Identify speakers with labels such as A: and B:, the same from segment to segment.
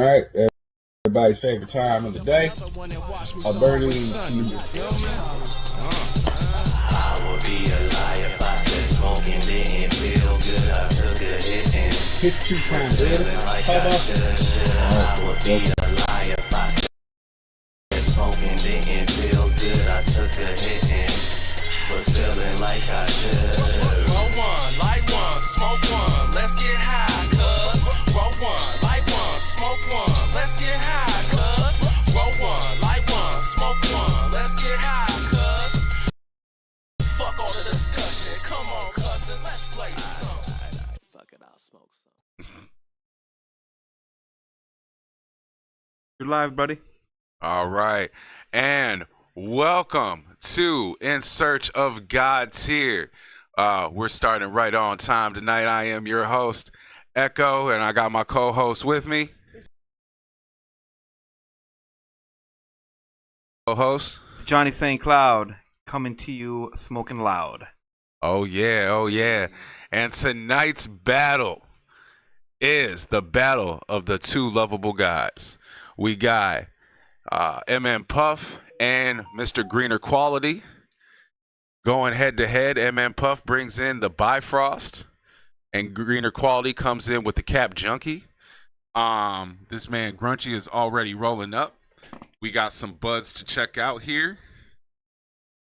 A: All right, everybody's favorite time of the day. Alberti
B: I would be a liar if I said smoking didn't feel good. I took a hit and
A: his two-time feeling
B: like I should. I would be a liar if I said smoking didn't feel good. I took a hit and was feeling like I should. Roll one, light one, smoke one, let's get high, cuz. Roll one, light one, smoke one, let's get high, cuz. Roll one, light one, smoke one, let's get high, cuz. Fuck all the discussion, come on, cousin, let's play some. Alright, fuck it, I'll smoke some.
C: You're live, buddy.
D: All right, and welcome to In Search of God's Here. We're starting right on time tonight. I am your host, Echo, and I got my co-host with me. Co-host.
C: It's Johnny St. Cloud coming to you smoking loud.
D: Oh yeah. And tonight's battle is the battle of the two lovable guys. We got MN Puff and Mr. Greener Quality going head to head. MN Puff brings in the Bifrost, and Greener Quality comes in with the Cap Junkie. This man Grunchy is already rolling up. We got some buds to check out here.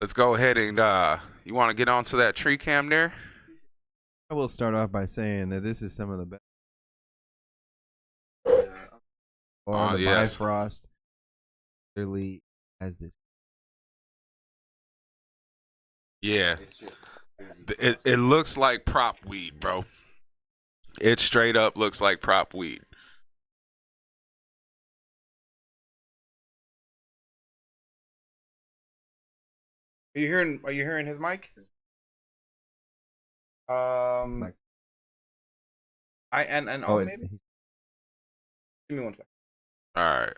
D: Let's go ahead and you want to get onto that tree cam there?
E: I will start off by saying that this is some of the best. The
D: yes.
E: Bifrost clearly has this.
D: Yeah. It looks like prop weed, bro. It straight up looks like prop weed.
C: Are you hearing his mic?
E: Mic.
C: Maybe. Give me one second.
D: All right.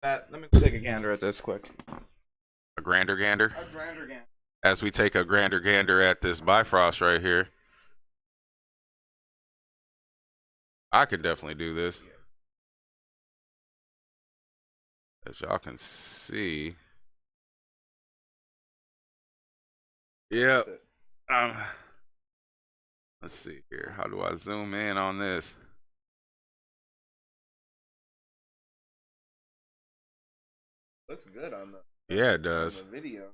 C: Let me take a gander at this quick.
D: A grander gander?
C: A grander gander.
D: As we take a grander gander at this Bifrost right here. I can definitely do this. As y'all can see. Yep. Let's see here. How do I zoom in on this?
C: Looks good on the
D: Yeah, it does.
C: on the video.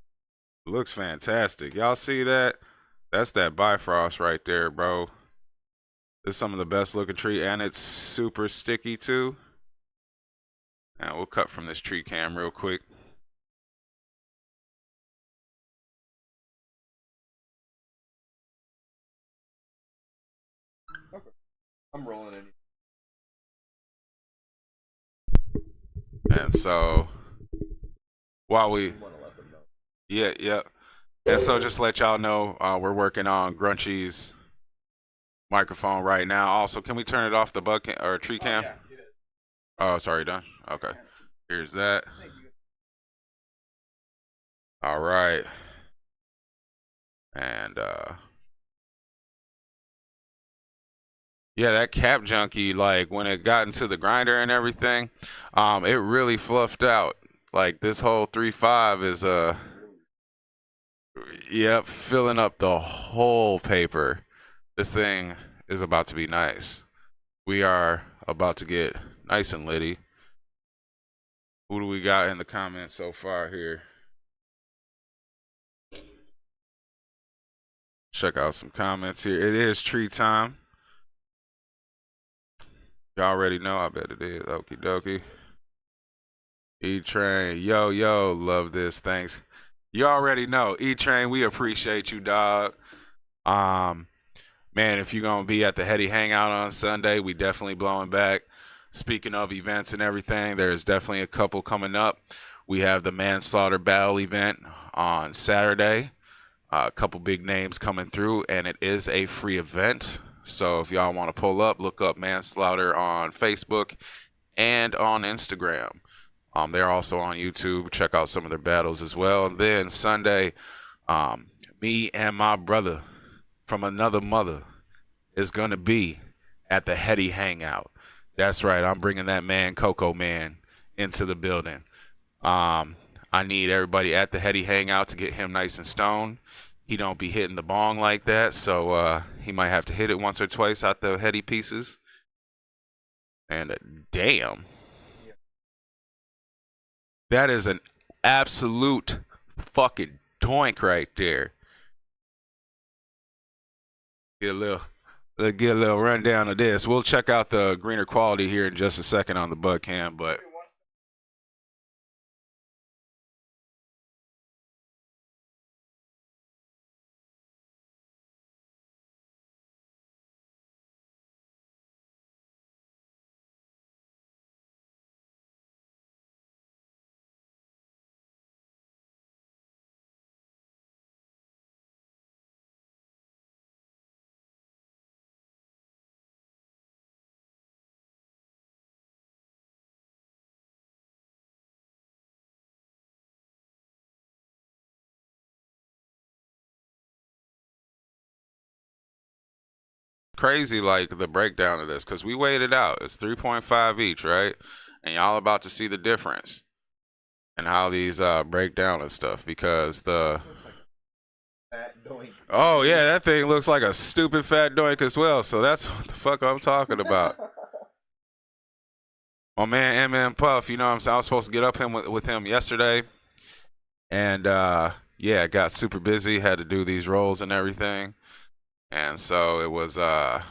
D: Looks fantastic. Y'all see that? That's that Bifrost right there, bro. This is some of the best looking tree, and it's super sticky too. Now we'll cut from this tree cam real quick.
C: Okay. I'm rolling in.
D: And so while we yeah. And so just to let y'all know, we're working on Grunchy's microphone right now. Also, can we turn it off the bug cam or tree cam?
C: Yeah.
D: Oh, sorry, done. Okay. Here's that. All right. And yeah, that Cap Junkie, like when it got into the grinder and everything, it really fluffed out. Like this whole 3.5 is yep, filling up the whole paper. This thing is about to be nice. We are about to get nice and litty. Who do we got in the comments so far here? Check out some comments here. It is tree time. Y'all already know. I bet it is. Okie dokie. E-Train. Yo, love this. Thanks. You already know. E-Train, we appreciate you, dog. Man, if you're going to be at the Heady Hangout on Sunday, we definitely blowing back. Speaking of events and everything, there's definitely a couple coming up. We have the Manslaughter Battle event on Saturday. A couple big names coming through, and it is a free event. So if y'all want to pull up, look up Manslaughter on Facebook and on Instagram. They're also on YouTube. Check out some of their battles as well. And then Sunday, me and my brother from another mother is going to be at the Heady Hangout. That's right. I'm bringing that man, Coco Man, into the building. I need everybody at the Heady Hangout to get him nice and stoned. He don't be hitting the bong like that, so he might have to hit it once or twice out the Heady pieces. And damn. That is an absolute fucking doink right there. Get a little rundown of this. We'll check out the greener quality here in just a second on the bud cam, but crazy like the breakdown of this, because we weighed it out. It's 3.5 each, right? And y'all about to see the difference and how these break down and stuff, because the oh yeah, that thing looks like a stupid fat doink as well. So that's what the fuck I'm talking about. My man MN Puff, you know what I'm saying? I was supposed to get up with him yesterday, and yeah, got super busy, had to do these rolls and everything. And so it was a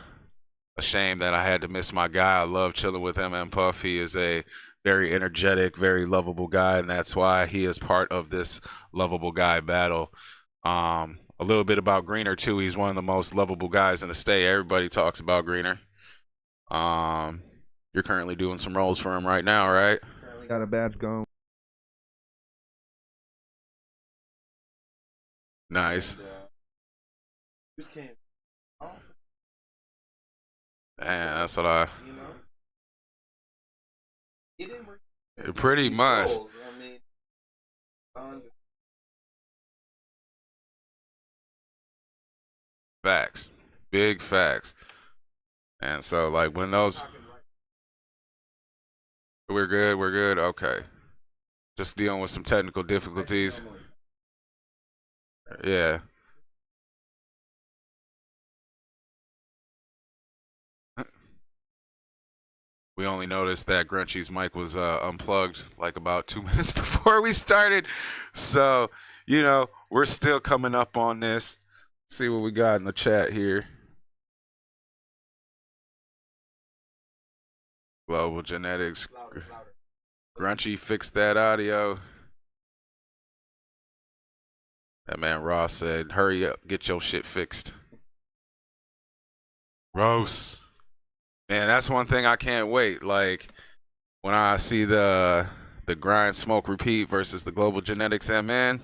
D: shame that I had to miss my guy. I love chilling with MN Puff. He is a very energetic, very lovable guy, and that's why he is part of this lovable guy battle. A little bit about Greener too. He's one of the most lovable guys in the state. Everybody talks about Greener. You're currently doing some rolls for him right now, right?
E: Got a badge going.
D: Nice. Man, that's what I. Pretty much. Facts. Big facts. And so, like, when those. We're good. Okay. Just dealing with some technical difficulties. Yeah. We only noticed that Grunchy's mic was unplugged like about 2 minutes before we started. So, you know, we're still coming up on this. See what we got in the chat here. Global Genetics. Grunchy fixed that audio. That man Ross said, hurry up, get your shit fixed. Ross. Man, that's one thing I can't wait. Like, when I see the grind, smoke, repeat versus the Global Genetics MN,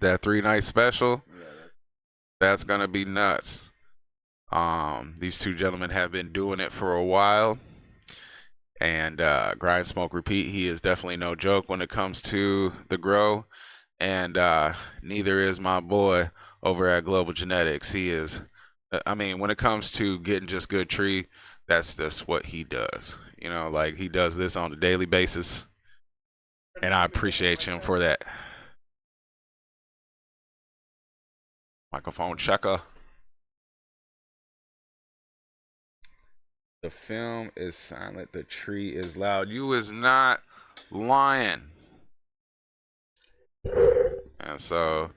D: that 3-night special, that's going to be nuts. These two gentlemen have been doing it for a while. And grind, smoke, repeat, he is definitely no joke when it comes to the grow. And neither is my boy over at Global Genetics. He is, I mean, when it comes to getting just good tree, that's just what he does. You know, like, he does this on a daily basis. And I appreciate him for that. Microphone checker. The film is silent. The tree is loud. You is not lying. And so,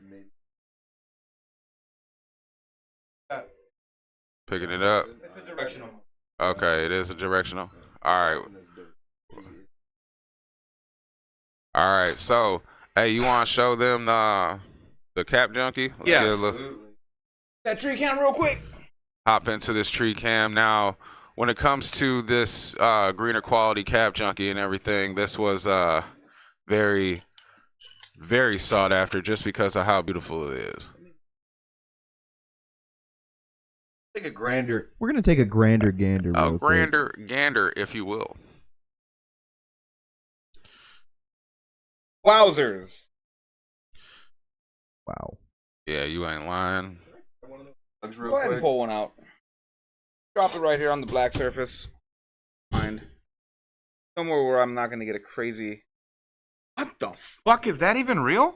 D: picking it up.
C: It's a directional.
D: Okay, it is a directional. All right. So, hey, you want to show them the Cap Junkie? Let's
C: Yes.
D: get a look.
C: That tree cam real quick.
D: Hop into this tree cam now. When it comes to this greener quality Cap Junkie and everything, this was very, very sought after just because of how beautiful it is.
C: Take a grander.
E: We're gonna take a grander gander.
D: A
E: real quick.
D: grander gander, if you will.
C: Wowzers.
E: Wow.
D: Yeah, you ain't lying.
C: Go ahead and pull one out. Drop it right here on the black surface.
D: All
C: somewhere where I'm not gonna get a crazy. What the fuck is that even real,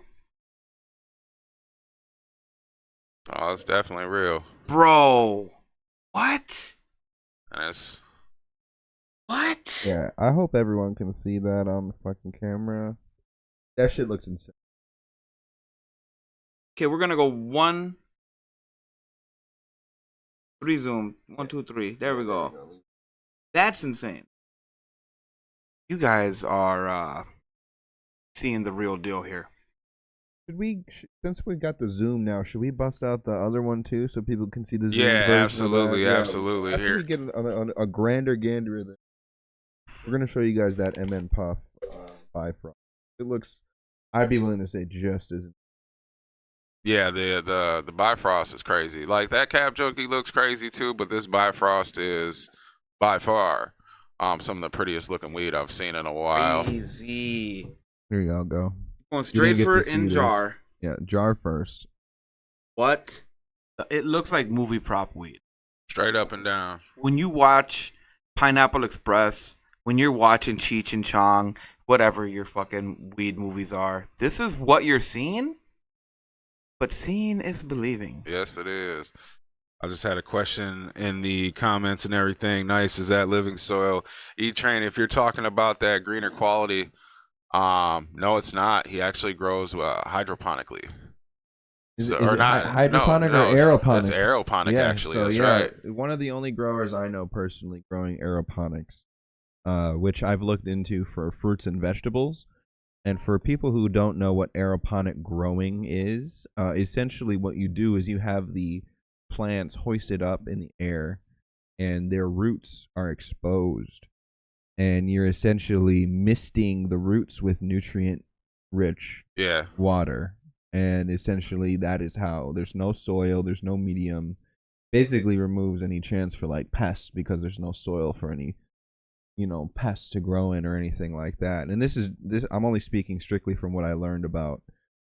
D: Oh, it's definitely real.
C: bro? What?
D: And it's
C: What?
E: Yeah, I hope everyone can see that on the fucking camera. That shit looks insane.
C: Okay, we're gonna go 1, 3 zoom. 1, 2, 3. There we go. That's insane. You guys are seeing the real deal here.
E: Should we, since we got the zoom now, should we bust out the other one too so people can see the zoom
D: yeah,
E: version
D: absolutely,
E: of that?
D: absolutely.
E: After
D: Here,
E: we get a grander gander of it, we're gonna show you guys that MN Puff Bifrost. It looks, I'd be willing to say, just as.
D: yeah, the Bifrost is crazy. Like that Cap Junkie looks crazy too, but this Bifrost is by far some of the prettiest looking weed I've seen in a while.
C: Crazy.
E: Here y'all go.
C: Going straight
E: get
C: for
E: to
C: it
E: see
C: in
E: this.
C: jar.
E: Yeah, jar first.
C: What? It looks like movie prop weed.
D: Straight up and down.
C: When you watch Pineapple Express, when you're watching Cheech and Chong, whatever your fucking weed movies are, this is what you're seeing? But seeing is believing.
D: Yes, it is. I just had a question in the comments and everything. Nice, is that living soil? E-Train, if you're talking about that greener quality, no, it's not. He actually grows hydroponically.
E: Is
D: So,
E: it
D: or not
E: hydroponic
D: no,
E: or aeroponic?
D: It's aeroponic, actually.
E: So,
D: That's right.
E: One of the only growers I know personally growing aeroponics, which I've looked into for fruits and vegetables. And for people who don't know what aeroponic growing is, essentially what you do is you have the plants hoisted up in the air and their roots are exposed. And you're essentially misting the roots with nutrient-rich
D: Yeah.
E: water. And essentially that is how there's no soil, there's no medium. Basically removes any chance for like pests because there's no soil for any, pests to grow in or anything like that. And this I'm only speaking strictly from what I learned about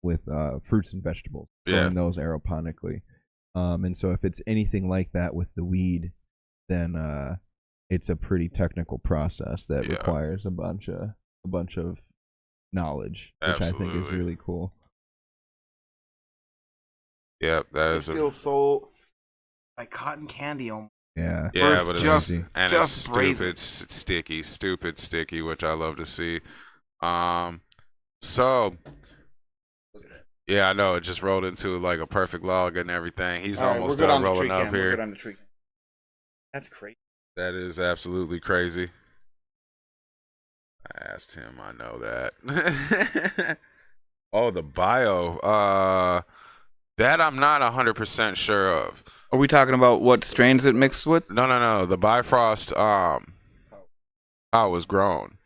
E: with fruits and vegetables, growing those aeroponically. And so if it's anything like that with the weed, then it's a pretty technical process that requires a bunch of knowledge, which I think is really cool.
D: Yep, that
C: It
D: is
C: feels so like cotton candy almost.
E: Yeah.
D: Yeah, but it's
C: just
D: it's
C: stupid
D: stupid sticky, which I love to see. So yeah, I know it just rolled into like a perfect log and everything. He's almost done rolling up here.
C: We're good on the tree cam. That's crazy.
D: That is absolutely crazy. I asked him, I know that. Oh, the bio. That I'm not 100% sure of.
C: Are we talking about what strains it mixed with?
D: No. The Bifrost, how it was grown.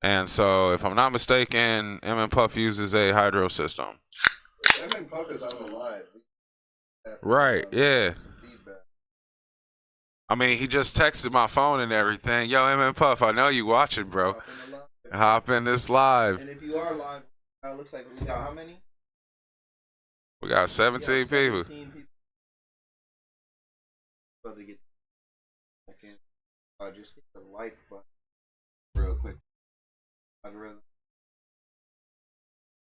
D: And so, if I'm not mistaken, MN Puff uses a hydro system.
E: MN Puff is on the live.
D: Right, yeah. I mean, he just texted my phone and everything. Yo, MN Puff, I know you watching, bro. Hop in this live.
C: And if you are live, it looks like we got how many?
D: We got 17 people.
C: About to get just hit the like button real quick.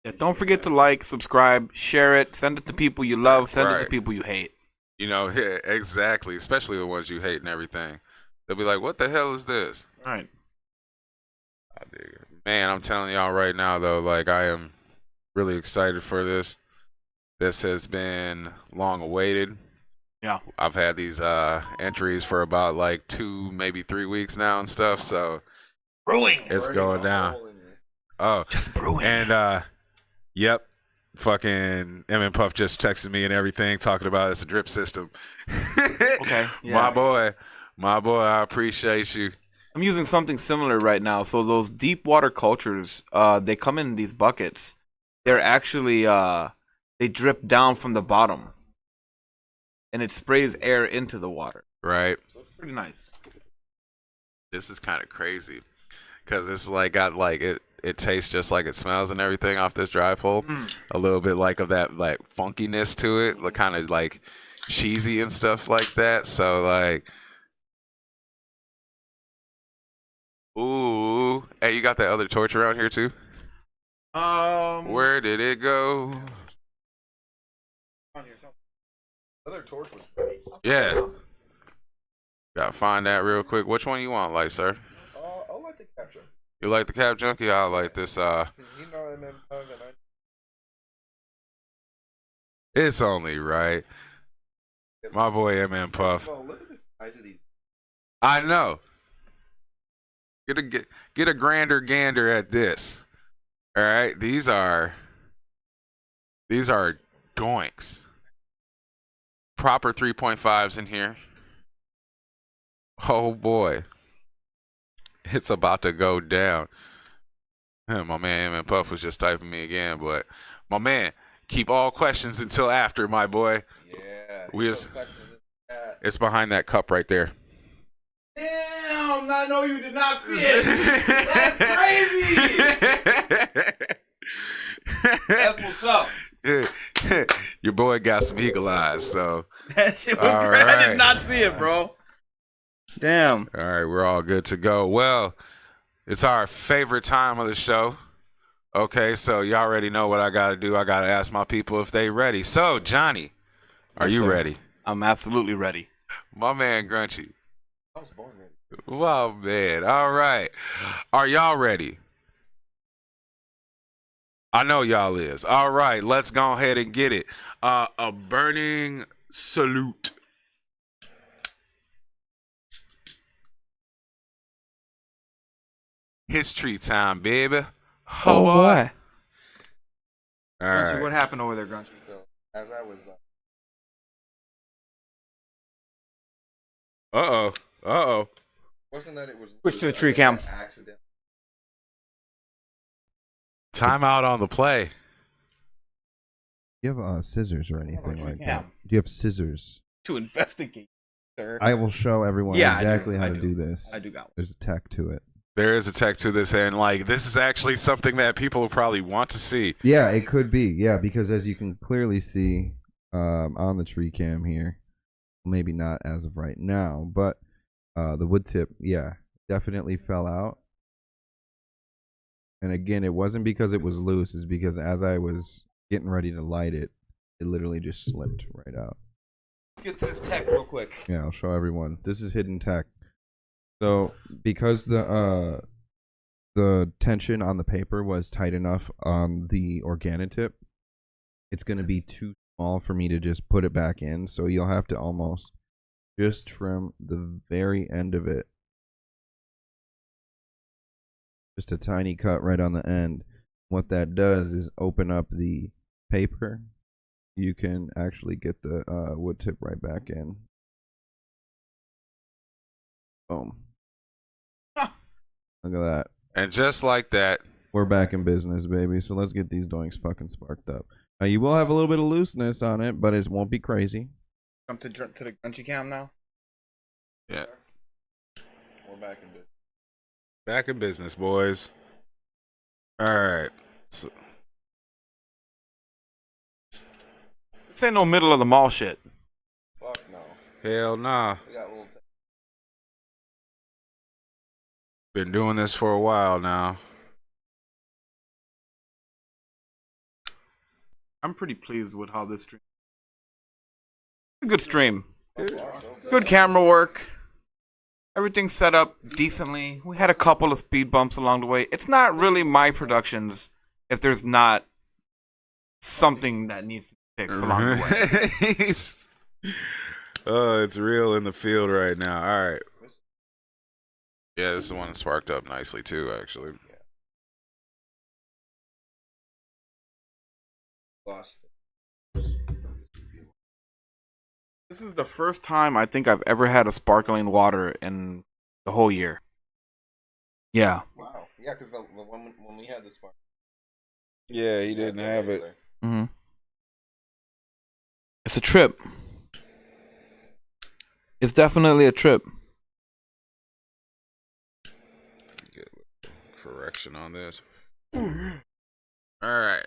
C: Yeah, don't forget to like, subscribe, share it, send it to people you love, send it to people you hate.
D: Yeah, exactly. Especially the ones you hate and everything. They'll be like, what the hell is this?
C: All right.
D: I dig it. Man, I'm telling y'all right now, though, like, I am really excited for this. This has been long awaited.
C: Yeah.
D: I've had these entries for about like 2, maybe 3 weeks now and stuff, so
C: brewing.
D: It's going down. Oh,
C: just brewing.
D: And yep, fucking MN Puff just texted me and everything, talking about it's a drip system.
C: Okay. Yeah.
D: My boy, I appreciate you.
C: I'm using something similar right now. So those deep water cultures, they come in these buckets. They're actually they drip down from the bottom, and it sprays air into the water.
D: Right.
C: So it's pretty nice.
D: This is kind of crazy because it's like got like it tastes just like it smells and everything off this dry pulp. A little bit like of that like funkiness to it, like kind of like cheesy and stuff like that. So like Ooh. Hey, you got that other torch around here too? Where did it go?
E: Other torch was nice.
D: Yeah. Gotta find that real quick. Which one you want, like, sir?
E: I'll let the capture.
D: You like the Cap Junkie? I like this.
E: You know MN Puff and
D: It's only right. My boy MN Puff.
E: Look at the size of these.
D: I know. Get a grander gander at this. All right, these are doinks. Proper 3.5s in here. Oh boy, it's about to go down. My man MN Puff was just typing me again, but my man, keep all questions until after, my boy.
E: Yeah.
D: It's behind that cup right there.
A: Damn, I know you did not see it. That's crazy. That's what's up.
D: Your boy got some eagle eyes, so
C: That shit was
D: All
C: great. I
D: right.
C: did not see it, bro. Damn.
D: all right, we're all good to go. Well, it's our favorite time of the show. Okay, so y'all already know what I gotta do. I gotta ask my people if they ready. So, Johnny, are
C: Yes,
D: you
C: sir.
D: ready?
C: I'm absolutely ready.
D: My man Grunchy.
E: I was born ready.
D: Well, man. All right. Are y'all ready? I know y'all is. All right, let's go ahead and get it. A burning salute. History time, baby.
C: Oh, boy.
D: All
C: Grunchy,
D: right.
C: what happened over there, Grunchy?
E: So as I was
D: Uh-oh.
E: wasn't that it was
C: Switch to the
E: loose, I
C: tree
E: think
C: cam.
E: I accident.
D: Timeout on the play.
E: Do you have scissors or anything
C: tree
E: like
C: cam.
E: that? Do you have scissors?
C: To investigate, sir.
E: I will show everyone
C: Yeah, I do.
E: exactly how
C: I
E: to
C: do.
E: do this.
C: I do got one.
E: There's a tech to it.
D: There is a tech to this, and like this is actually something that people will probably want to see.
E: Yeah, it could be. Yeah, because as you can clearly see on the tree cam here, maybe not as of right now, but the wood tip, yeah, definitely fell out. And again, it wasn't because it was loose. It's because as I was getting ready to light it, it literally just slipped right out.
C: Let's get to this tech real quick.
E: Yeah, I'll show everyone. This is hidden tech. So because the tension on the paper was tight enough on the Organotip, it's going to be too small for me to just put it back in. So you'll have to almost just trim the very end of it. Just a tiny cut right on the end. What that does is open up the paper. You can actually get the wood tip right back in. Boom. Look at that.
D: And just like that,
E: We're back in business, baby. So let's get these doinks fucking sparked up. Now, you will have a little bit of looseness on it, but it won't be crazy.
C: Jump to the Grunchy cam now.
D: yeah,
E: We're back in business.
D: back in business, boys. All right. So,
C: This ain't no middle of the mall shit.
E: Fuck no.
D: hell nah.
E: We got a little
D: Been doing this for a while now.
C: I'm pretty pleased with how this stream. It's a good stream. Good camera work. Everything's set up decently. We had a couple of speed bumps along the way. It's not really my productions if there's not something that needs to be fixed along the way.
D: Oh, it's real in the field right now. All right. Yeah, this is the one that sparked up nicely too, actually.
E: lost.
C: This is the first time I think I've ever had a sparkling water in the whole year. Yeah.
E: Wow. Yeah, because the one when we had this spark.
D: Yeah, he didn't have it.
C: Mm-hmm. It's a trip. It's definitely a trip.
D: Get a correction on this. All right.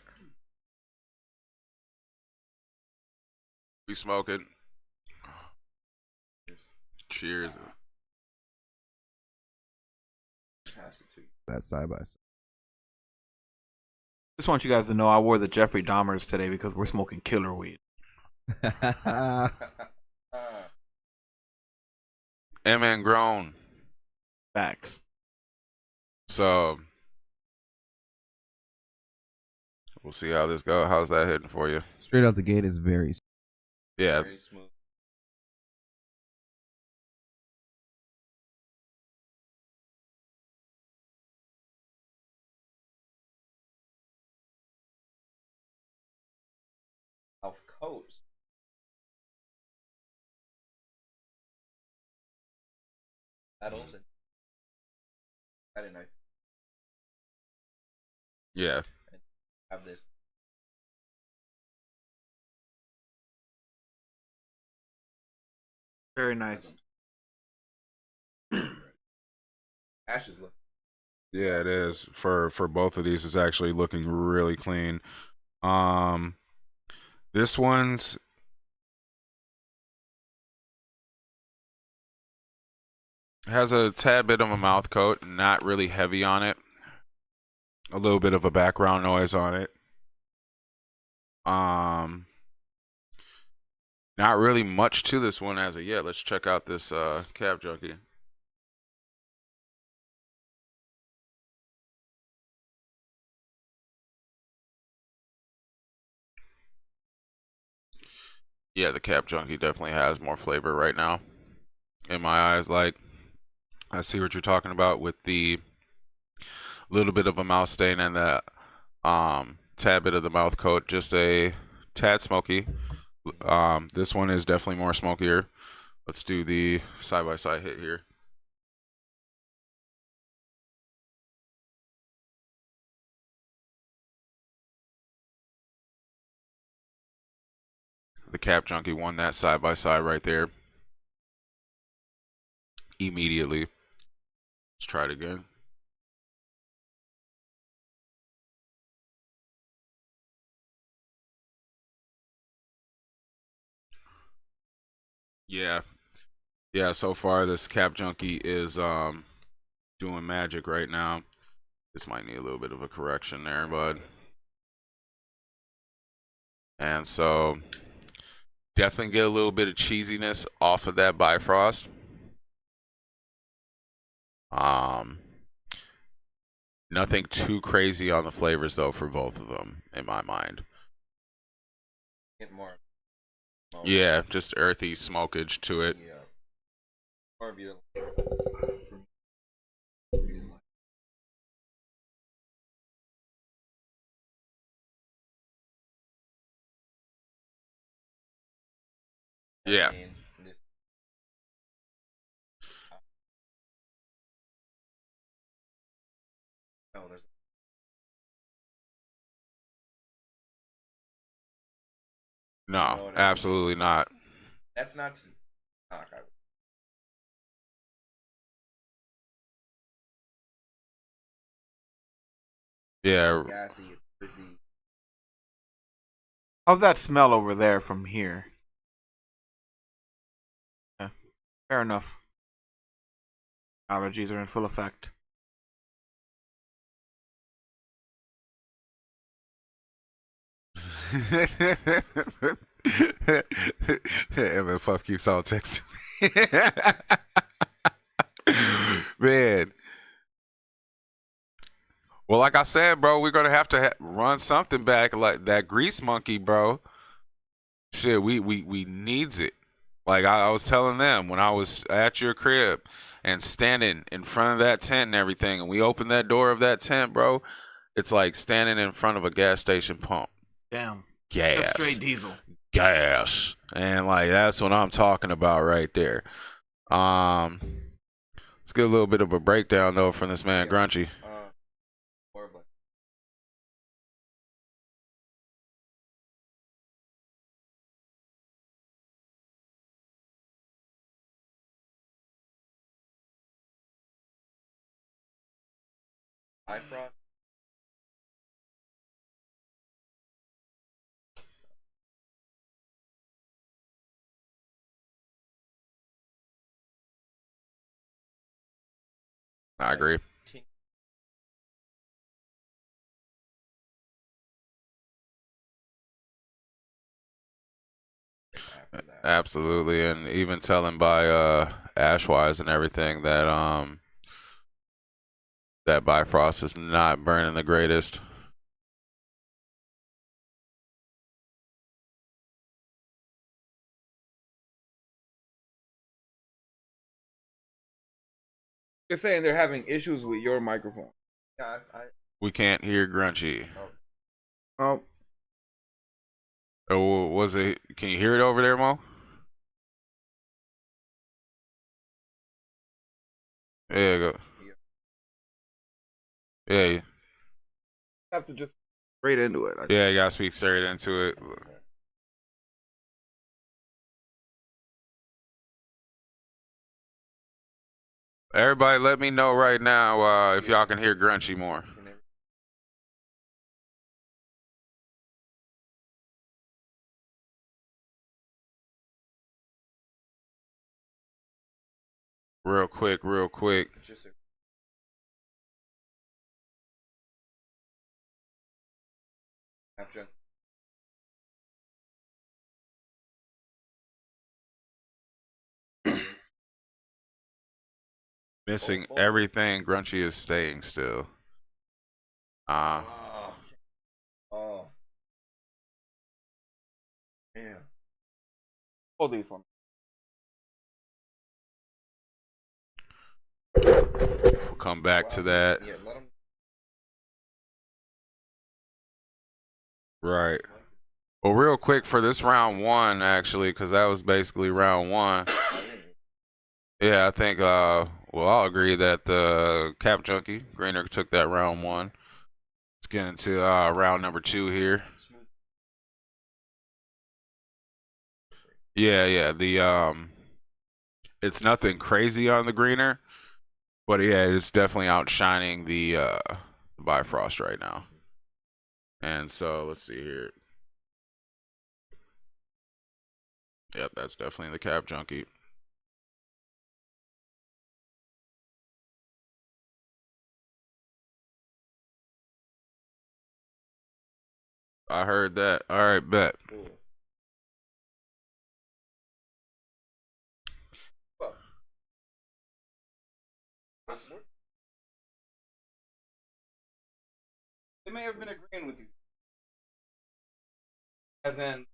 D: We smoking. Cheers.
E: That side by
C: Just want you guys to know I wore the Jeffrey Dahmers today because we're smoking killer weed.
E: side.
D: MN grown.
C: Facts.
D: So we'll see how this goes. How's that hitting for you?
E: Straight out the gate is very
D: Yeah.
E: smooth. Of coast. Pedals and I didn't know.
D: Yeah.
E: Have this.
C: Very nice.
E: Ashes look.
D: Yeah, it is. For both of these, it's actually looking really clean. This one's has a tad bit of a mouth coat, not really heavy on it. A little bit of a background noise on it. Not really much to this one as of yet. Let's check out this Cap Junkie. Yeah, the Cap Junkie definitely has more flavor right now in my eyes. Like, I see what you're talking about with the little bit of a mouth stain and the tad bit of the mouth coat, just a tad smoky. This one is definitely more smokier. Let's do the side-by-side hit here. The Cap Junkie won that side-by-side right there. Immediately. Let's try it again. Yeah. Yeah, so far this Cap Junkie is doing magic right now. This might need a little bit of a correction there, bud. And so definitely get a little bit of cheesiness off of that Bifrost. Nothing too crazy on the flavors though for both of them in my mind.
E: Get more.
D: Yeah, just earthy smokage to it.
E: Yeah. Or if you
D: Yeah.
E: No, there's
D: No, absolutely not.
E: that's not to knock out.
D: Yeah,
E: Gassy, earthy.
C: How's that smell over there from here? Yeah, fair enough. Allergies are in full effect.
D: MN Puff keeps on texting me. Man. Well, like I said, bro, we're gonna have to run something back like that grease monkey, bro. Shit, we needs it. Like I was telling them when I was at your crib and standing in front of that tent and everything, and we opened that door of that tent, bro. It's like standing in front of a gas station pump.
C: Damn.
D: Gas.
C: That's straight diesel.
D: Gas. And like that's what I'm talking about right there. Let's get a little bit of a breakdown though from this man Grunchy.
E: Horrible. Bifrost.
D: I agree. Absolutely, and even telling by Ashwise and everything that that Bifrost is not burning the greatest.
C: You're saying they're having issues with your microphone.
E: Yeah,
D: We can't hear Grunchy.
C: Oh,
D: Oh, was it? Can you hear it over there, Mo? Yeah, go. Yeah,
C: have to just straight into it.
D: yeah, you gotta speak straight into it. Everybody, let me know right now if y'all can hear Grunchy more. Real quick, real quick. Missing everything. Grunchy is staying still.
E: Oh. Man.
C: Hold these one.
D: We'll come back to that.
E: Yeah, let him.
D: Right. Well, real quick for this round one, actually, because that was basically round one. Yeah, I think we'll all agree that the Cap Junkie Greener took that round one. Let's get into round number 2 here. Yeah. The it's nothing crazy on the Greener, but yeah, it's definitely outshining the Bifrost right now. And so let's see here. Yep, that's definitely the Cap Junkie. I heard that. All right, bet.
C: They may have been agreeing with you. As in,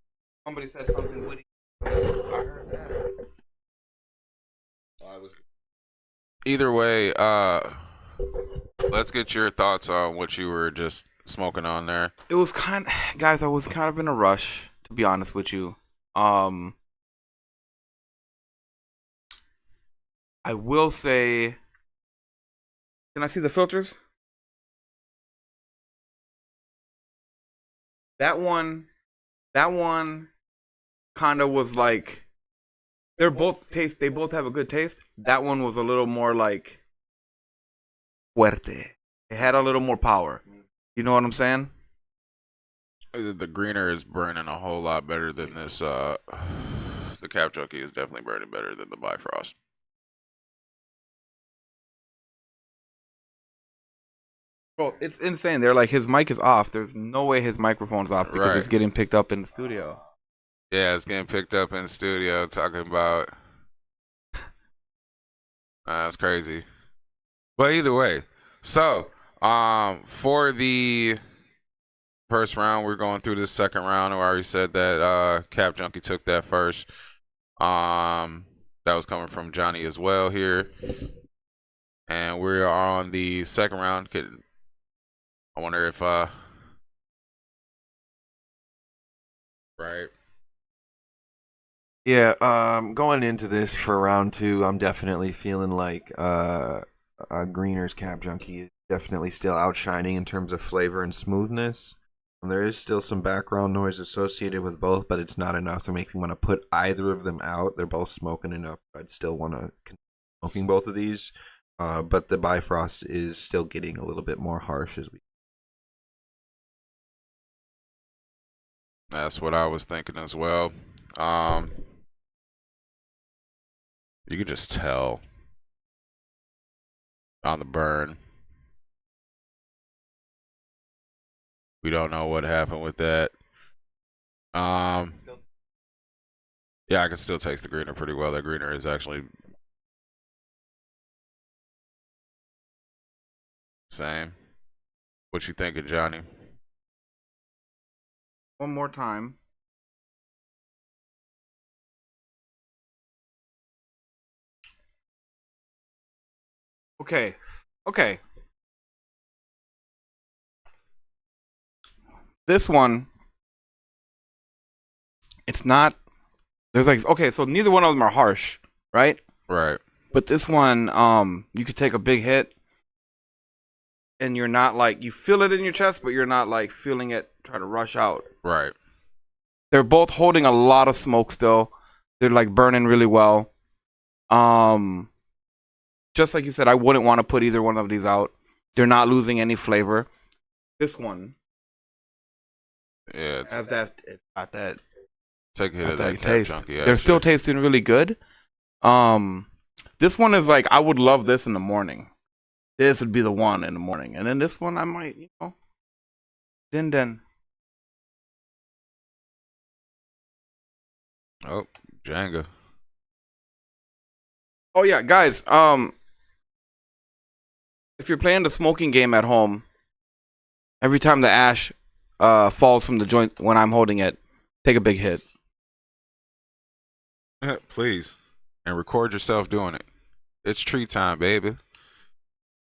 C: somebody said something witty. I heard that.
D: Either way, let's get your thoughts on what you were just smoking on there.
C: It was guys, I was kind of in a rush, to be honest with you. I will say, can I see the filters? That one kind of was like, they both have a good taste. That one was a little more like fuerte. It had a little more power. You know what I'm saying?
D: The Greener is burning a whole lot better than this. The Cap Junkie is definitely burning better than the Bifrost.
C: Bro, it's insane. They're like, his mic is off. There's no way his microphone's off because
D: Right.
C: it's getting picked up in the studio.
D: Yeah, it's getting picked up in the studio talking about. That's crazy. But either way, so for the first round, we're going through the second round. I already said that Cap Junkie took that first. That was coming from Johnny as well here. And we're on the second round. I wonder if right.
F: Yeah, going into this for round 2, I'm definitely feeling like Greener's Cap Junkie is definitely still outshining in terms of flavor and smoothness. And there is still some background noise associated with both, but it's not enough to make me want to put either of them out. They're both smoking enough. I'd still want to continue smoking both of these, but the Bifrost is still getting a little bit more harsh as we.
D: That's what I was thinking as well. You could just tell on the burn. We don't know what happened with that. Yeah, I can still taste the greener pretty well. That greener is actually same. What you thinking, Johnny?
C: One more time. Okay. Okay. This one, it's not. There's like, okay, so neither one of them are harsh, right?
D: Right.
C: But this one, you could take a big hit, and you're not like, you feel it in your chest, but you're not like feeling it try to rush out.
D: Right.
C: They're both holding a lot of smoke still. They're like burning really well. Just like you said, I wouldn't want to put either one of these out. They're not losing any flavor. This one
D: Yeah.
C: has that. It's got that.
D: Take a hit
C: Got
D: of
C: that
D: that Cap
C: taste.
D: Junkie.
C: They're still
D: actually.
C: tasting really good. This one is like, I would love this in the morning. This would be the one in the morning, and then this one I might, then.
D: Oh, Jenga.
C: Oh yeah, guys. If you're playing the smoking game at home, every time the ash falls from the joint when I'm holding it, take a big hit.
D: Please. And record yourself doing it. It's tree time, baby.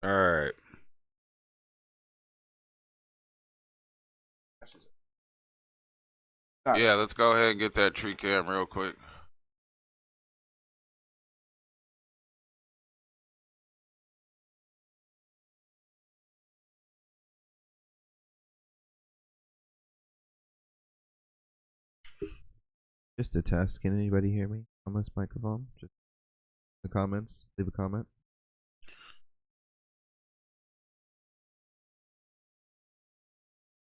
D: All right. Yeah, let's go ahead and get that tree cam real quick.
E: Just a test. Can anybody hear me on this microphone? Just in the comments. Leave a comment.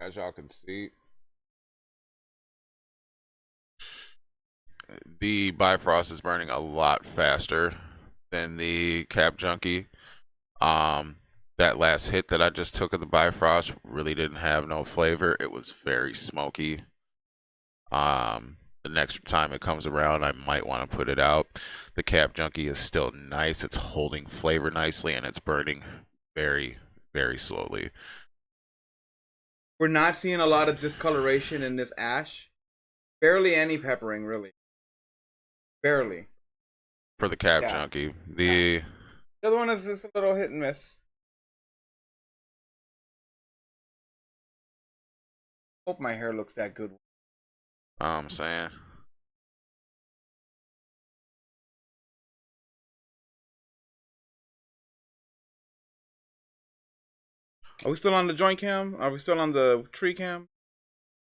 D: As y'all can see, the Bifrost is burning a lot faster than the Cap Junkie. That last hit that I just took of the Bifrost really didn't have no flavor. It was very smoky. The next time it comes around, I might want to put it out. The Cap Junkie is still nice. It's holding flavor nicely, and it's burning very, very slowly.
C: We're not seeing a lot of discoloration in this ash. Barely any peppering, really. Barely.
D: For the Cap
C: Yeah.
D: Junkie, the
C: other one is just a little hit and miss. Hope my hair looks that good.
D: I'm saying,
C: Are we still on the joint cam? Are we still on the tree cam?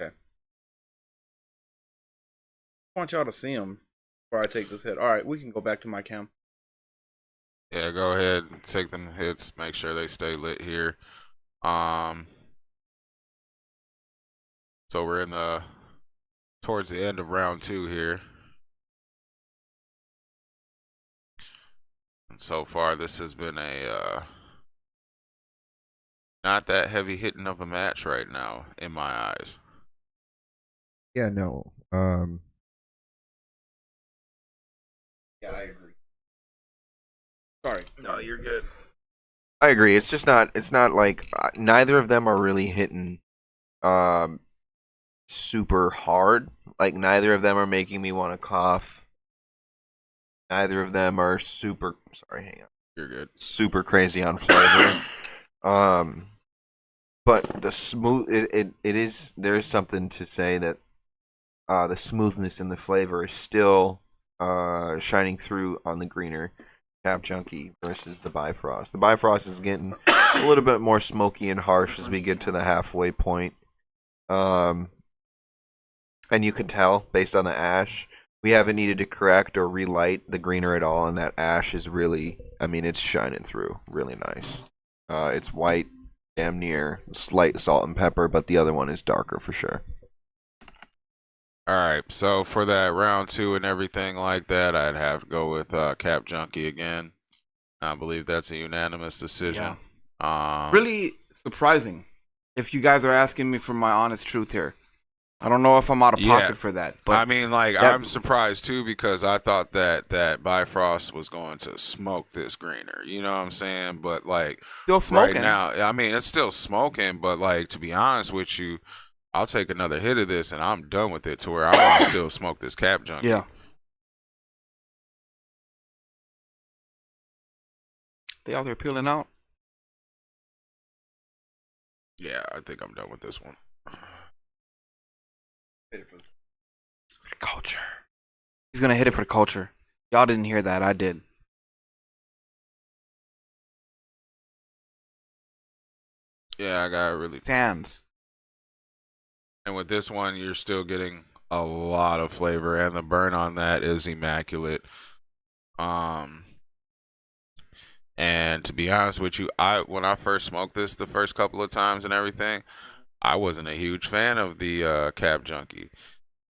C: Okay. I want y'all to see them before I take this hit. All right, we can go back to my cam.
D: yeah, go ahead and take them hits. Make sure they stay lit here. So we're in the towards the end of round 2 here. And so far this has been a not that heavy hitting of a match right now in my eyes.
E: Yeah, no.
C: Yeah, I agree. Sorry.
F: No, you're good. I agree. It's just not. It's not like neither of them are really hitting, super hard. Like neither of them are making me want to cough. Neither of them are super. Sorry, hang on.
D: You're good.
F: Super crazy on flavor. But the smooth. It is. There is something to say that, the smoothness in the flavor is still, shining through on the greener Cap Junkie versus the Bifrost. The Bifrost is getting a little bit more smoky and harsh as we get to the halfway point. And you can tell based on the ash, we haven't needed to correct or relight the greener at all, and that ash is really, I mean, it's shining through really nice. It's white, damn near slight salt and pepper, but the other one is darker for sure.
D: All right, so for that round 2 and everything like that, I'd have to go with Cap Junkie again. I believe that's a unanimous decision.
C: Really surprising. If you guys are asking me for my honest truth here, I don't know if I'm out of
D: Yeah.
C: pocket for that, but
D: I mean, like,
C: that-
D: I'm surprised too because I thought that Bifrost was going to smoke this greener. You know what I'm saying? But like
C: still smoking.
D: right now, I mean, it's still smoking. But like, to be honest with you, I'll take another hit of this and I'm done with it to where I want to still smoke this Cap Junkie.
C: Yeah. They out there peeling out.
D: Yeah, I think I'm done with this one.
C: For the culture. He's gonna hit it for the culture. Y'all didn't hear that. I did.
D: Yeah, I got really.
C: Sands.
D: And with this one, you're still getting a lot of flavor, and the burn on that is immaculate. And to be honest with you, when I first smoked this the first couple of times and everything, I wasn't a huge fan of the Cap Junkie,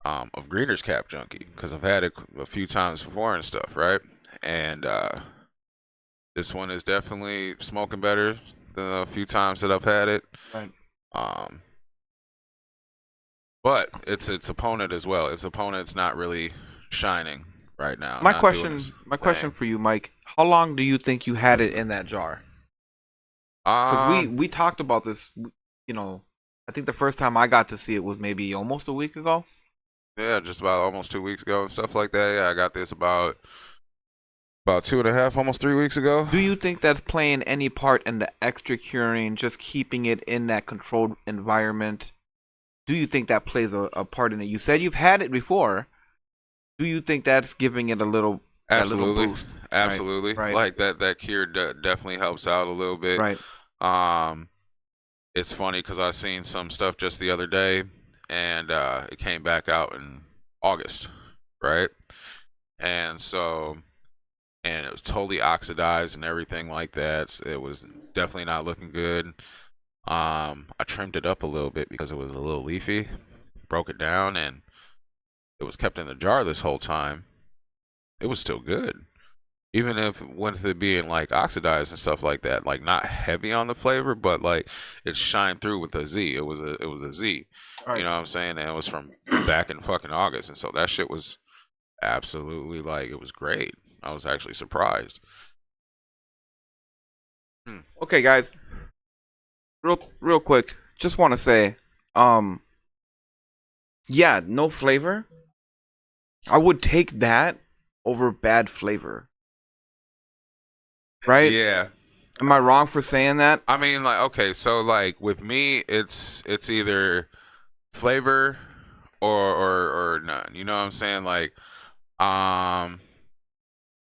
D: of Greener's Cap Junkie, because I've had it a few times before and stuff, right? And this one is definitely smoking better than a few times that I've had it.
C: Right.
D: But it's its opponent as well. Its opponent's not really shining right now.
C: My
D: not
C: question,
D: doing its
C: my question
D: thing.
C: for you, Mike. How long do you think you had it in that jar? Because we talked about this. You know, I think the first time I got to see it was maybe almost a week ago.
D: Yeah, just about almost 2 weeks ago and stuff like that. Yeah, I got this about 2.5, almost 3 weeks ago.
C: Do you think that's playing any part in the extra curing, just keeping it in that controlled environment? Do you think that plays a part in it? You said you've had it before. Do you think that's giving it a little,
D: Absolutely,
C: that little boost?
D: absolutely.
C: Right.
D: Like that cure definitely helps out a little bit.
C: Right.
D: It's funny because I seen some stuff just the other day, and it came back out in August, right? And so, and it was totally oxidized and everything like that. So it was definitely not looking good. I trimmed it up a little bit because it was a little leafy, broke it down, and it was kept in the jar this whole time. It was still good, even if with it being like oxidized and stuff like that, like not heavy on the flavor, but like it shined through with a Z. It was a Z.
C: Right.
D: You know what I'm saying? And it was from back in fucking August, and so that shit was absolutely like it was great. I was actually surprised.
C: Okay, guys. Real quick, just want to say, yeah, no flavor. I would take that over bad flavor. Right?
D: Yeah.
C: Am I wrong for saying that?
D: I mean, like, okay, so like with me, it's either flavor or none. You know what I'm saying? Like,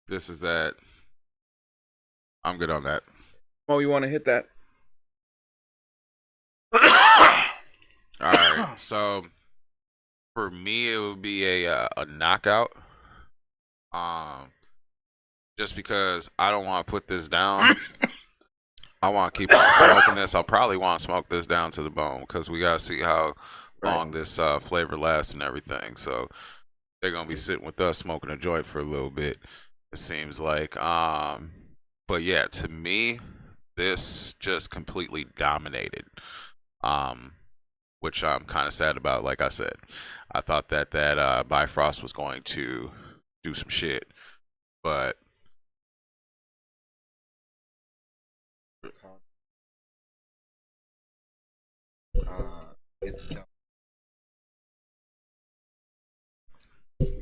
D: this is that. I'm good on that.
C: Oh, you want to hit that?
D: All right. So for me, it would be a knockout. Just because I don't want to put this down. I want to keep on smoking this. I'll probably want to smoke this down to the bone because we got to see how long this flavor lasts and everything. So they're going to be sitting with us smoking a joint for a little bit, it seems like. But yeah, to me, this just completely dominated, which I'm kind of sad about. Like I said, I thought that Bifrost was going to do some shit, but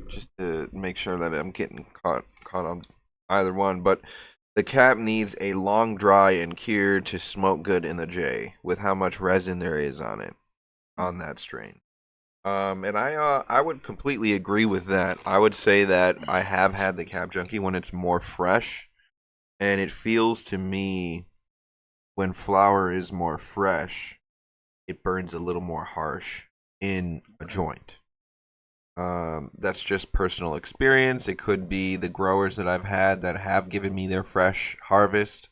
F: Just to make sure that I'm getting caught on either one, but the cap needs a long dry and cure to smoke good in the J with how much resin there is on it, on that strain. And I would completely agree with that. I would say that I have had the Cap Junkie when it's more fresh, and it feels to me when flower is more fresh, it burns a little more harsh in a joint. That's just personal experience. It could be the growers that I've had that have given me their fresh harvest.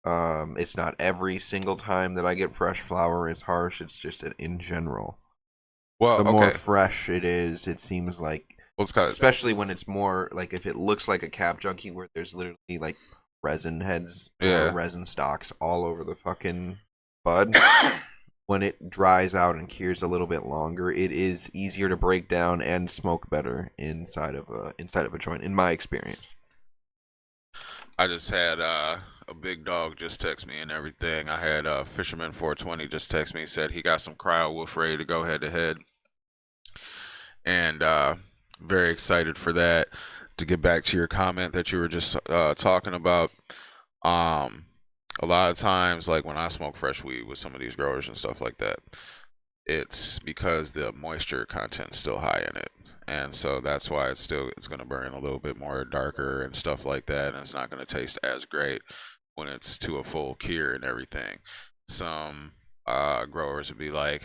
F: It's not every single time that I get fresh flower is harsh. It's just in general.
D: well,
F: The more
D: okay.
F: fresh it is, it seems like,
D: Let's cut.
F: especially when it's more like if it looks like a Cap Junkie where there's literally like resin heads,
D: Yeah.
F: resin stalks all over the fucking bud. when it dries out and cures a little bit longer, it is easier to break down and smoke better inside of a joint, in my experience.
D: I just had a big dog just text me and everything. I had Fisherman 420 just text me, said he got some cryo wolf ready to go head to head, and very excited for that. To get back to your comment that you were just talking about, a lot of times, like when I smoke fresh weed with some of these growers and stuff like that, it's because the moisture content's still high in it, and so that's why it's going to burn a little bit more darker and stuff like that, and it's not going to taste as great when it's to a full cure and everything. Some growers would be like,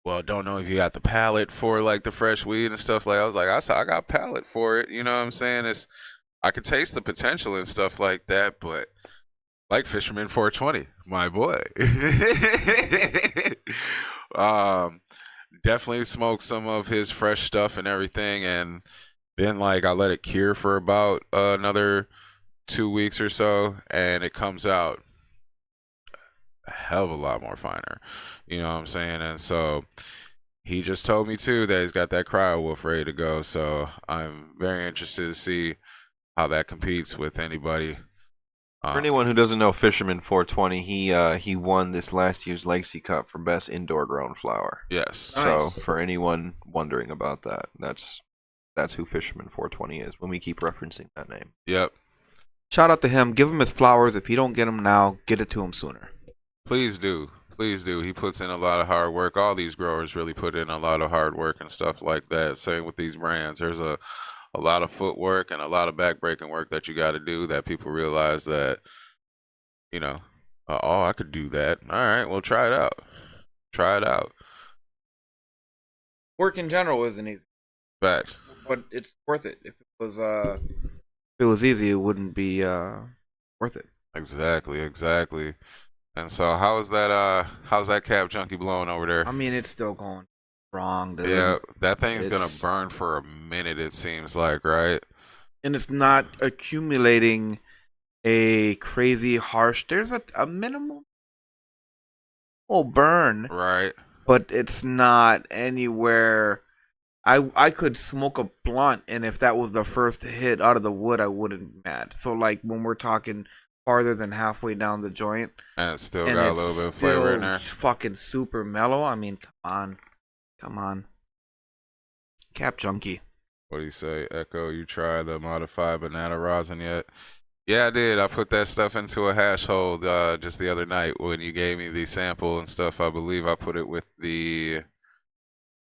D: well, don't know if you got the palate for like the fresh weed and stuff. Like I was like, I got palate for it, you know what I'm saying? I could taste the potential and stuff like that, but like Fisherman 420, my boy. Definitely smoked some of his fresh stuff and everything, and then like I let it cure for about another 2 weeks or so, and it comes out a hell of a lot more finer. You know what I'm saying? And so he just told me too that he's got that cryo wolf ready to go. So I'm very interested to see how that competes with anybody.
F: For anyone who doesn't know Fisherman 420, he won this last year's Legacy Cup for best indoor grown flower.
D: Yes.
F: Nice. So for anyone wondering about that, that's who Fisherman 420 is when we keep referencing that name.
D: Yep.
C: Shout out to him. Give him his flowers. If you don't get them now, get it to him sooner.
D: Please do. Please do. He puts in a lot of hard work. All these growers really put in a lot of hard work and stuff like that. Same with these brands. There's a lot of footwork and a lot of backbreaking work that you got to do that people realize that, you know, oh, I could do that. All right, well, try it out. Try it out.
C: Work in general isn't easy,
D: Facts.
C: but it's worth it. If it was easy, it wouldn't be worth it.
D: Exactly. And so how's that Cap Junkie blowing over there?
C: I mean, it's still going strong, dude.
D: Yeah, that thing's gonna
C: It's-
D: burn for a minute, it seems like, right?
C: And it's not accumulating a crazy harsh. There's a minimal burn,
D: Right.
C: but it's not anywhere. I could smoke a blunt, and if that was the first hit out of the wood, I wouldn't be mad. So like when we're talking farther than halfway down the joint,
D: And it's still
C: and
D: got a
C: it's
D: little bit of flavor in
C: still
D: there.
C: fucking super mellow. I mean, come on, Cap Junkie.
D: What do you say, Echo? You tried the modified banana rosin yet? Yeah, I did. I put that stuff into a hash hold just the other night when you gave me the sample and stuff. I believe I put it with the.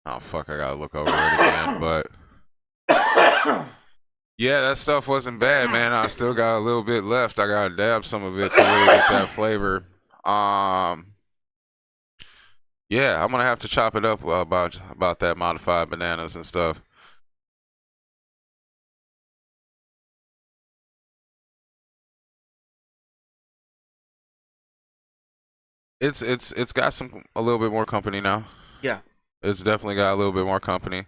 D: Oh fuck! I gotta look over it again, but. Yeah, that stuff wasn't bad, man. I still got a little bit left. I gotta dab some of it to really get that flavor. Yeah, I'm gonna have to chop it up about that modified bananas and stuff. It's got a little bit more company now.
C: Yeah.
D: It's definitely got a little bit more company,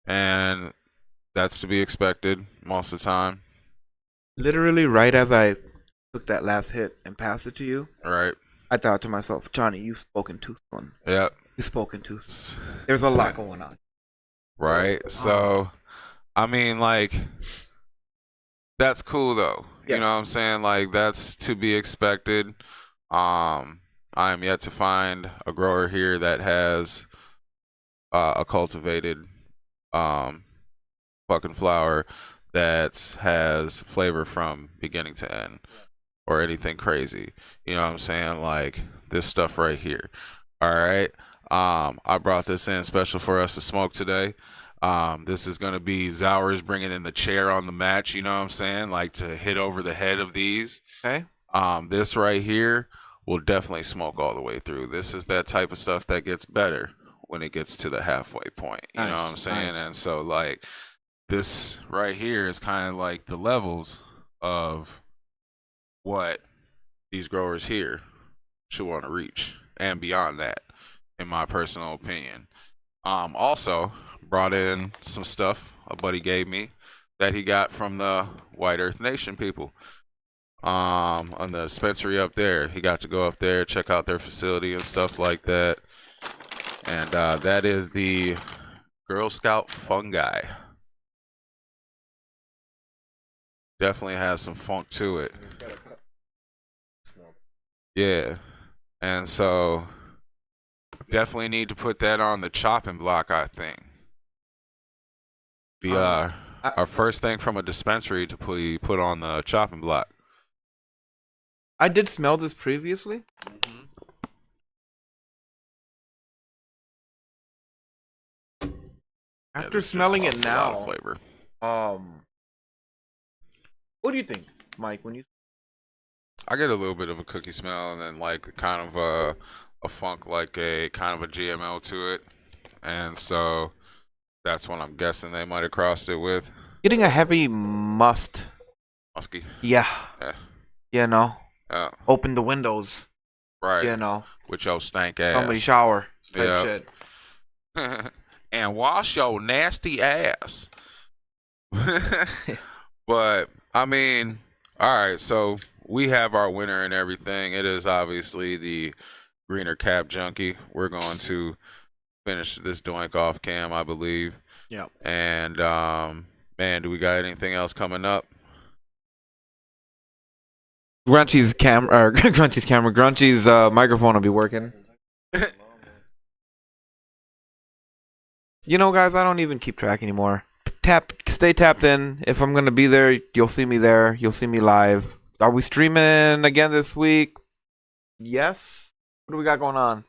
D: and that's to be expected most of the time.
C: Literally, right as I took that last hit and passed it to you,
D: Right.
C: I thought to myself, Johnny, you've spoken too soon.
D: Yep.
C: You've spoken too soon. There's a lot going on.
D: Right. So, I mean, like, that's cool though.
C: Yeah.
D: You know what I'm saying? Like, that's to be expected. I am yet to find a grower here that has a cultivated fucking flower that has flavor from beginning to end or anything crazy. You know what I'm saying? Like this stuff right here. All right. I brought this in special for us to smoke today. This is gonna be Zowers bringing in the chair on the match. You know what I'm saying? Like to hit over the head of these.
C: Okay.
D: This right here will definitely smoke all the way through. This is that type of stuff that gets better when it gets to the halfway point. You know what I'm saying?
C: Nice.
D: And so like this right here is kind of like the levels of what these growers here should want to reach and beyond that, in my personal opinion. Also brought in some stuff a buddy gave me that he got from the White Earth Nation people. on the dispensary up there. He got to go up there, check out their facility and stuff like that. And that is the Girl Scout fungi. Definitely has some funk to it. Yeah. And so definitely need to put that on the chopping block, I think. Be our first thing from a dispensary to put on the chopping block.
C: I did smell this previously. After smelling it now,
D: flavor.
C: What do you think, Mike? When you
D: I get a little bit of a cookie smell, and then like kind of a funk, like a kind of a GMO to it, and so that's what I'm guessing they might have crossed it with.
C: getting a heavy musky.
D: Yeah.
C: You know.
D: Yeah.
C: Open the windows.
D: Right.
C: You know.
D: With your stank ass.
C: Somebody shower. Type shit.
D: And wash your nasty ass. But I mean, all right, so we have our winner and everything. It is obviously the greener Cap Junkie. We're going to finish this doink off cam, I believe.
C: Yeah.
D: And man, do we got anything else coming up?
C: Grunchy's microphone will be working. You know, guys, I don't even keep track anymore. Stay tapped in. If I'm gonna be there, you'll see me there. You'll see me live. Are we streaming again this week? Yes. What do we got going on?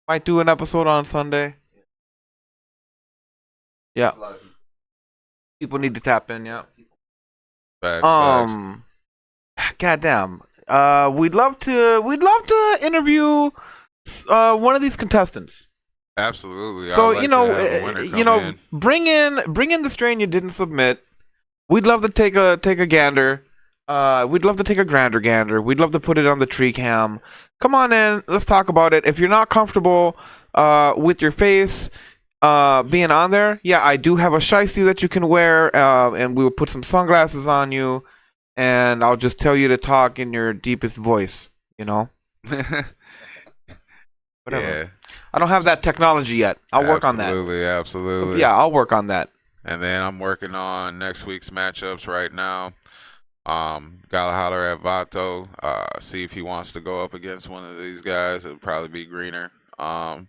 C: Might do an episode on Sunday. Yeah. People need to tap in. Yeah.
D: Facts.
C: Goddamn. We'd love to interview one of these contestants.
D: Absolutely.
C: So
D: in.
C: bring in the strain you didn't submit. We'd love to take a gander. We'd love to take a gander. We'd love to put it on the tree cam. Come on in. Let's talk about it. If you're not comfortable with your face being on there, yeah, I do have a shiesty that you can wear, and we will put some sunglasses on you, and I'll just tell you to talk in your deepest voice. You know. Whatever.
D: Yeah.
C: I don't have that technology yet. I'll work on that.
D: Absolutely.
C: Yeah, I'll work on that.
D: And then I'm working on next week's matchups right now. Gotta holler at Vato. See if he wants to go up against one of these guys. It would probably be greener. And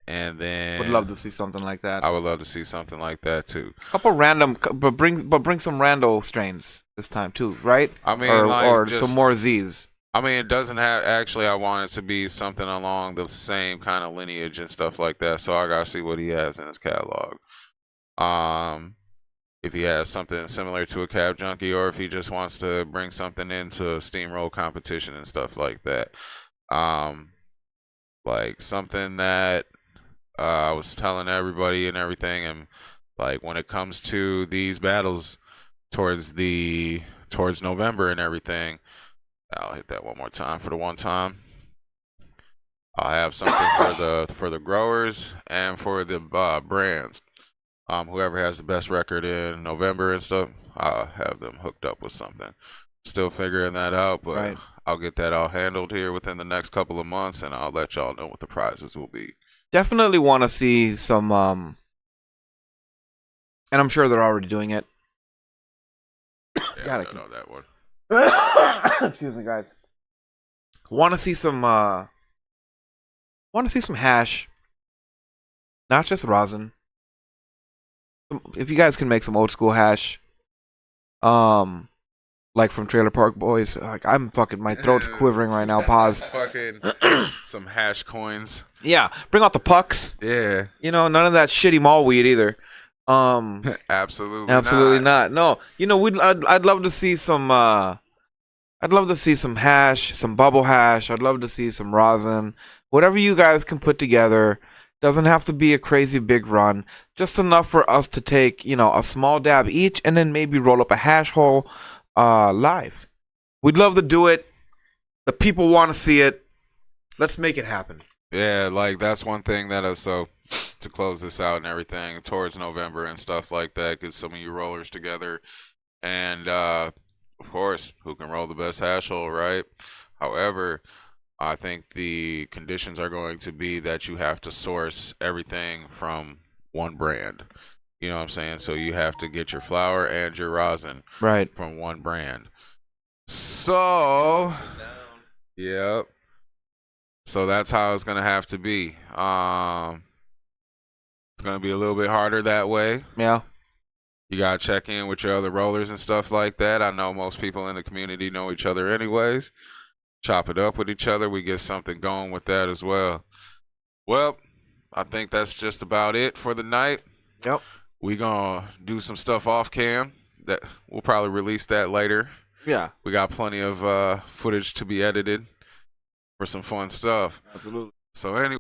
D: then
C: Would love to see something like that.
D: I would love to see something like that too.
C: Couple random, but bring some rando strains this time too, right?
D: I mean,
C: or
D: just
C: some more Z's.
D: I mean, it doesn't have. Actually, I want it to be something along the same kind of lineage and stuff like that. So I gotta see what he has in his catalog. If he has something similar to a Cap Junkie, or if he just wants to bring something into steamroll competition and stuff like that. Like something that I was telling everybody and everything, and like when it comes to these battles towards November and everything. I'll hit that one more time for the one time. I'll have something for the growers and for the brands. Whoever has the best record in November and stuff, I'll have them hooked up with something. Still figuring that out, but
C: Right.
D: I'll get that all handled here within the next couple of months, and I'll let y'all know what the prizes will be.
C: Definitely want to see some. And I'm sure they're already doing it.
D: Yeah,
C: Gotta
D: I know that one.
C: Excuse me, guys. Want to see some hash, not just rosin. If you guys can make some old school hash, like from Trailer Park Boys, like I'm fucking, my throat's quivering right now. Pause.
D: Fucking some hash coins.
C: Yeah, bring out the pucks.
D: Yeah.
C: You know, none of that shitty mall weed either.
D: Absolutely
C: not. No, you know, I'd love to see some. I'd love to see some hash, some bubble hash. I'd love to see some rosin. Whatever you guys can put together. Doesn't have to be a crazy big run. Just enough for us to take, you know, a small dab each, and then maybe roll up a hash hole live. We'd love to do it. The people want to see it. Let's make it happen.
D: Yeah, like that's one thing that so to close this out and everything towards November and stuff like that, get some of you rollers together, and of course, who can roll the best hash hole, right? However, I think the conditions are going to be that you have to source everything from one brand. You know what I'm saying? So you have to get your flour and your rosin
F: Right.
D: from one brand. So, yep. So that's how it's gonna have to be. It's gonna be a little bit harder that way.
C: Yeah.
D: You gotta check in with your other rollers and stuff like that. I know most people in the community know each other anyways. Chop it up with each other. We get something going with that as well. Well, I think that's just about it for the night.
F: Yep.
D: We gonna do some stuff off cam that we'll probably release that later.
F: Yeah.
D: We got plenty of footage to be edited for some fun stuff.
C: Absolutely.
D: So anyway.